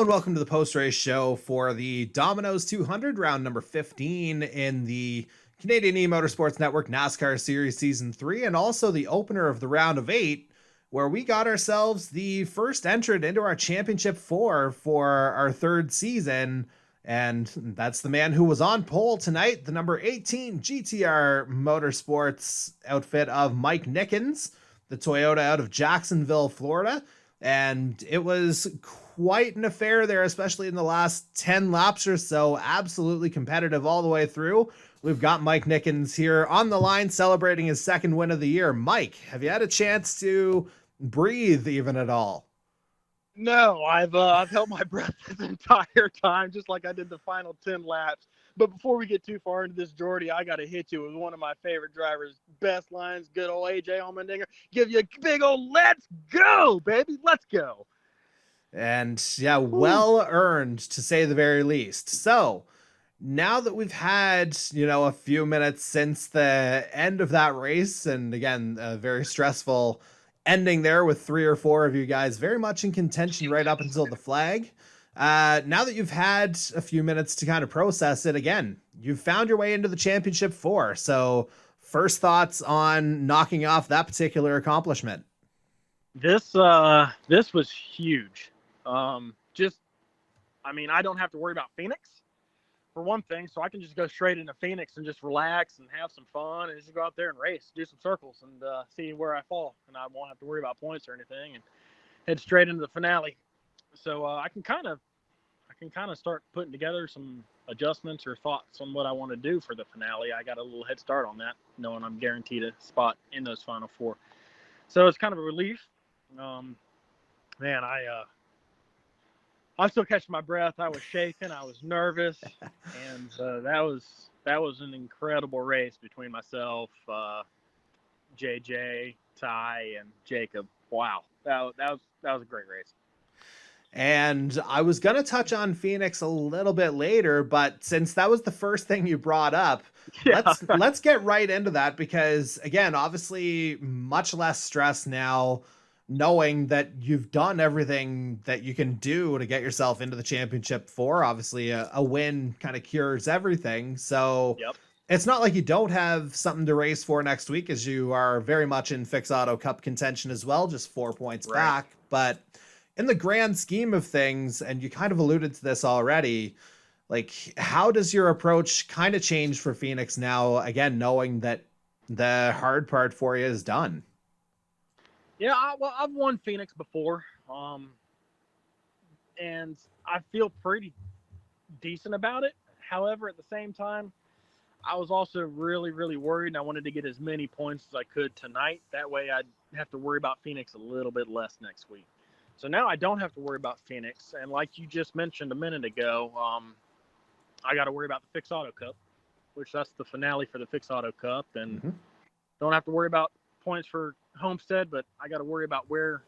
Hello and welcome to the post-race show for the Domino's 200 round number 15 in the Canadian eMotorsports Network NASCAR Series Season 3, and also the opener of the round of 8, where we got ourselves the first entrant into our Championship 4 for our third season, and that's the man who was on pole tonight, the number 18 GTR Motorsports outfit of Mike Nickens, the Toyota out of Jacksonville, Florida. And it was quite an affair there, especially in the last 10 laps or so. Absolutely competitive all the way through. We've got Mike Nickens here on the line celebrating his second win of the year. Mike, have you had a chance to breathe even at all? No, I've held my breath this entire time, just like I did the final 10 laps. But before we get too far into this, Jordy, I got to hit you with one of my favorite drivers' best lines. Good old AJ Allmendinger. Give you a big old let's go, baby. Let's go. And yeah, well earned to say the very least. So now that we've had, a few minutes since the end of that race, and again, a very stressful ending there with 3 or 4 of you guys very much in contention right up until the flag. Now that you've had a few minutes to kind of process it again, you've found your way into the Championship 4. So first thoughts on knocking off that particular accomplishment. This was huge. I don't have to worry about Phoenix for one thing, so I can just go straight into Phoenix and just relax and have some fun and just go out there and race, do some circles, and see where I fall. And I won't have to worry about points or anything, and head straight into the finale. So I can kind of start putting together some adjustments or thoughts on what I want to do for the finale. I got a little head start on that, knowing I'm guaranteed a spot in those final 4. So it's kind of a relief. I'm still catching my breath. I was shaking. I was nervous, and that was an incredible race between myself, JJ, Ty, and Jacob. Wow, that was a great race. And I was going to touch on Phoenix a little bit later, but since that was the first thing you brought up, let's get right into that, because again, obviously much less stress now, knowing that you've done everything that you can do to get yourself into the Championship 4. Obviously a win kind of cures everything. So Yep. It's not like you don't have something to race for next week, as you are very much in Fix Auto Cup contention as well, just 4 points back. But in the grand scheme of things, and you kind of alluded to this already, like, how does your approach kind of change for Phoenix now, again, knowing that the hard part for you is done? Yeah, I've won Phoenix before, and I feel pretty decent about it. However, at the same time, I was also really, really worried, and I wanted to get as many points as I could tonight. That way I'd have to worry about Phoenix a little bit less next week. So now I don't have to worry about Phoenix, and like you just mentioned a minute ago, I got to worry about the Fix Auto Cup, which that's the finale for the Fix Auto Cup, and don't have to worry about points for Homestead, but I got to worry about where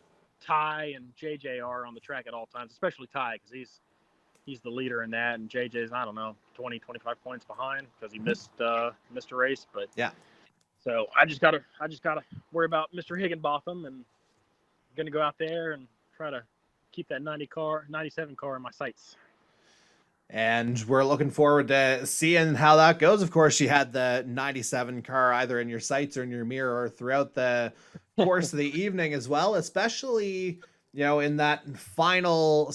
Ty and JJ are on the track at all times, especially Ty, because he's the leader in that, and JJ's, I don't know, 20, 25 points behind because he missed a race. But yeah, so I just gotta worry about Mr. Higginbotham, and I'm gonna go out there and try to keep that 97 car in my sights. And we're looking forward to seeing how that goes. Of course, you had the 97 car either in your sights or in your mirror throughout the course of the evening as well, especially, in that final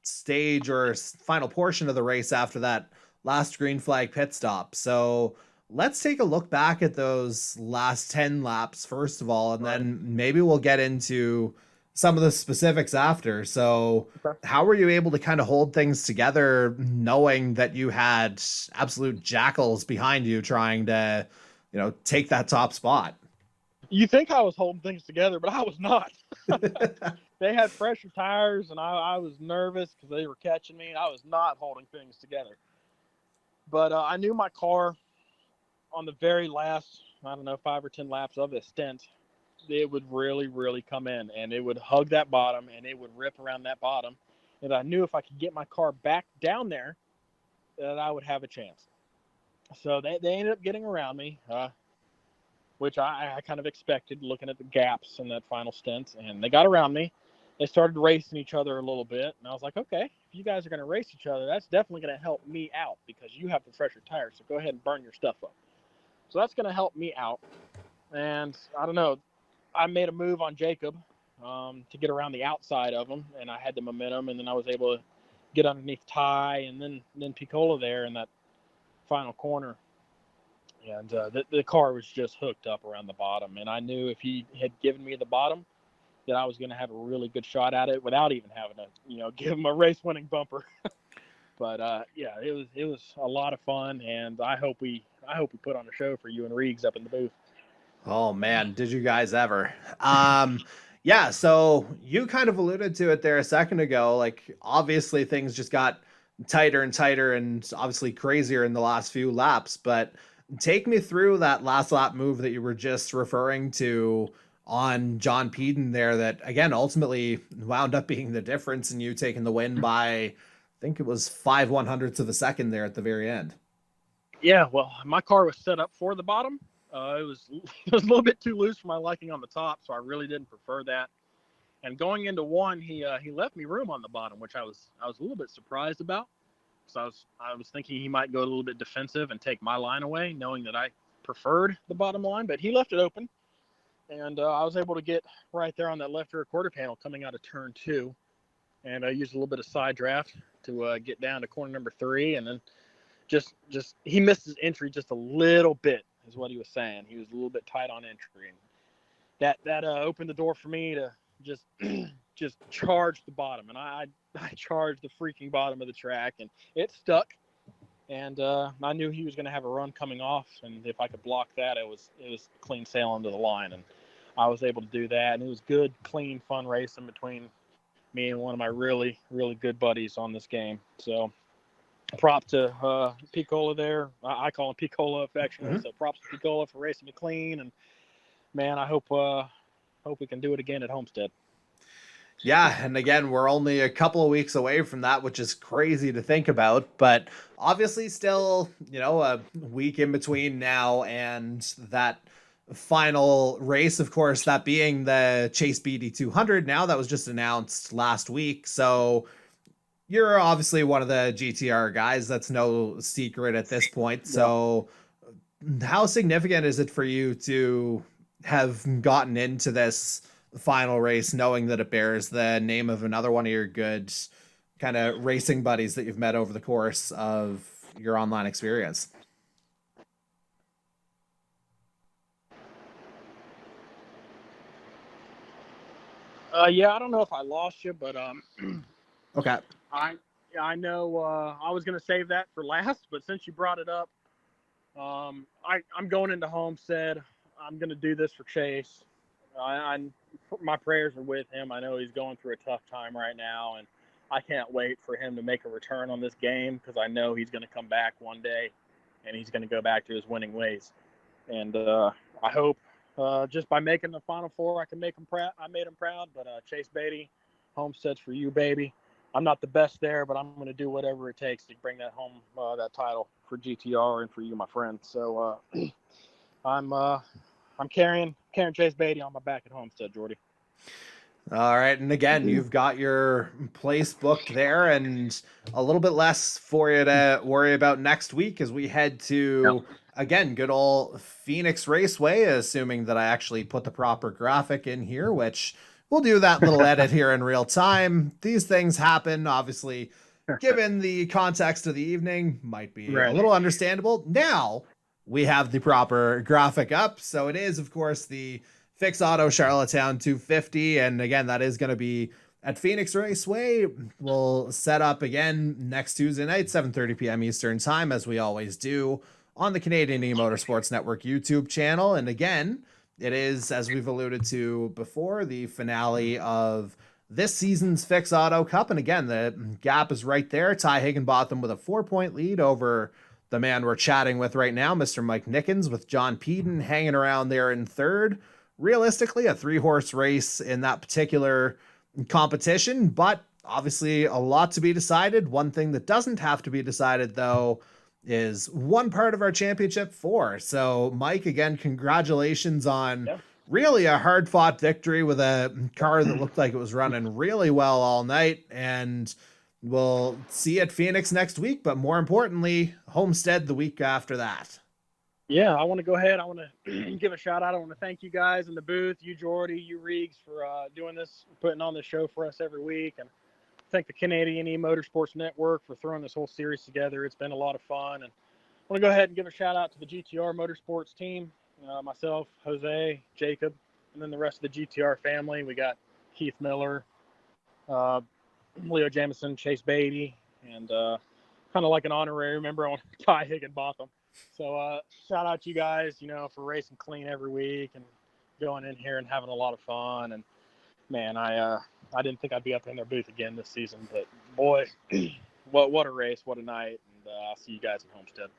stage or final portion of the race after that last green flag pit stop. So let's take a look back at those last 10 laps, first of all, and then maybe we'll get into some of the specifics after. So how were you able to kind of hold things together, knowing that you had absolute jackals behind you trying to, take that top spot? You think I was holding things together, but I was not. They had fresher tires, and I was nervous because they were catching me, and I was not holding things together. But I knew my car on the very last, 5 or 10 laps of this stint, it would really, really come in, and it would hug that bottom, and it would rip around that bottom. And I knew if I could get my car back down there, that I would have a chance. So they ended up getting around me, which I kind of expected, looking at the gaps in that final stint. And they got around me, they started racing each other a little bit, and I was like, okay, if you guys are going to race each other, that's definitely going to help me out because you have the fresher tires. So go ahead and burn your stuff up. So that's going to help me out. And I don't know, I made a move on Jacob to get around the outside of him, and I had the momentum, and then I was able to get underneath Ty and then Piccola there in that final corner. And the car was just hooked up around the bottom, and I knew if he had given me the bottom, that I was going to have a really good shot at it without even having to, give him a race-winning bumper. But yeah, it was a lot of fun, and I hope we put on a show for you and Reegs up in the booth. Oh man, did you guys ever? Yeah, so you kind of alluded to it there a second ago. Like obviously things just got tighter and tighter and obviously crazier in the last few laps, but take me through that last lap move that you were just referring to on John Peden there that again ultimately wound up being the difference in you taking the win by I think it was 5/100ths of a second there at the very end. Yeah, well, my car was set up for the bottom. It was it was a little bit too loose for my liking on the top, so I really didn't prefer that. And going into one, he left me room on the bottom, which I was a little bit surprised about. So I was thinking he might go a little bit defensive and take my line away, knowing that I preferred the bottom line, but he left it open. And I was able to get right there on that left rear quarter panel coming out of turn 2. And I used a little bit of side draft to get down to corner number 3. And then just he missed his entry just a little bit is what he was saying. He was a little bit tight on entry. And that opened the door for me to just just charge the bottom. And I charged the freaking bottom of the track, and it stuck. And I knew he was going to have a run coming off, and if I could block that, it was clean sailing to the line, and I was able to do that. And it was good, clean, fun racing between me and one of my really, really good buddies on this game. So prop to Piccola there. I call him Piccola affectionately. So props to Piccola for racing me clean. And man, I hope we can do it again at Homestead. Yeah, and again, we're only a couple of weeks away from that, which is crazy to think about, but obviously still, a week in between now and that final race, of course, that being the Chase Beatty 200 now that was just announced last week. So you're obviously one of the GTR guys. That's no secret at this point. So how significant is it for you to have gotten into this final race knowing that it bears the name of another one of your good kind of racing buddies that you've met over the course of your online experience? Yeah, I don't know if I lost you, but Okay. I know I was going to save that for last, but since you brought it up, I'm going into Homestead. I'm going to do this for Chase. My prayers are with him. I know he's going through a tough time right now, and I can't wait for him to make a return on this game because I know he's going to come back one day, and he's going to go back to his winning ways. And I hope just by making the Final Four, I can make him proud. I made him proud. But Chase Beatty, Homestead's for you, baby. I'm not the best there, but I'm going to do whatever it takes to bring that home, that title for GTR and for you, my friend. So I'm carrying Chase Beatty on my back at Homestead, Jordy. All right. And again, you've got your place booked there and a little bit less for you to worry about next week as we head to, again, good old Phoenix Raceway, assuming that I actually put the proper graphic in here, which we'll do that little edit here in real time. These things happen, obviously, given the context of the evening, might be a little understandable. Now we have the proper graphic up. So it is, of course, the Fix Auto Charlottetown 250. And again, that is going to be at Phoenix Raceway. We'll set up again next Tuesday night, 7:30 p.m. Eastern time, as we always do on the Canadian eMotorsports Network YouTube channel. And again, it is, as we've alluded to before, the finale of this season's Fix Auto Cup. And again, the gap is right there. Ty Higginbotham with a 4-point lead over the man we're chatting with right now, Mr. Mike Nickens, with John Peden hanging around there in third. Realistically, a 3-horse race in that particular competition, but obviously a lot to be decided. One thing that doesn't have to be decided, though, is one part of our championship 4. So, Mike, again, congratulations on really a hard fought victory with a car that looked like it was running really well all night. And we'll see you at Phoenix next week, but more importantly, Homestead the week after that. Yeah, I want to go ahead. I want to give a shout out. I want to thank you guys in the booth, you Jordy, you Reegs, for doing this, putting on this show for us every week, and thank the Canadian E-Motorsports Network for throwing this whole series together. It's been a lot of fun, and I want to go ahead and give a shout out to the GTR Motorsports team, myself, Jose, Jacob, and then the rest of the GTR family. We got Keith Miller, Leo Jamison, Chase Beatty, and kind of like an honorary member on Ty Higginbotham. So shout out to you guys, for racing clean every week and going in here and having a lot of fun. And man, I didn't think I'd be up in their booth again this season, but boy, what a race, what a night. And I'll see you guys in Homestead.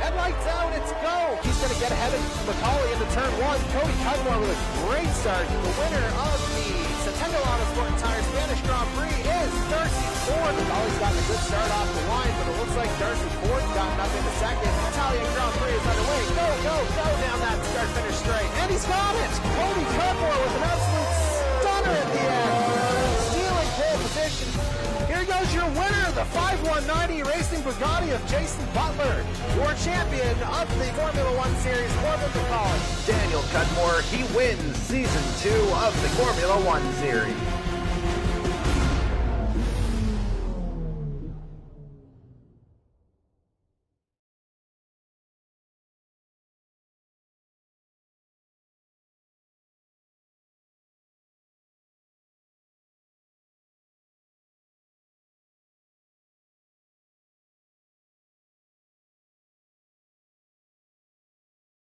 Headlights out, it's go! He's going to get ahead of McCauley into turn one. Cody Cudmore with a great start. The winner of the Centennial Autosport and Tire Spanish Grand Prix is Darcy Ford. McCauley's gotten a good start off the line, but it looks like Darcy Ford's gotten up into second. Italian Grand Prix is underway. Go, go, go down that start-finish straight. And he's got it! Cody Cudmore with an absolute stunner at the end. Stealing pole position. Here goes your winner, the 5190 Racing Bugatti of Jason Butler, your champion of the Formula One Series, Corbin McCauley. Daniel Cudmore, he wins Season 2 of the Formula One Series.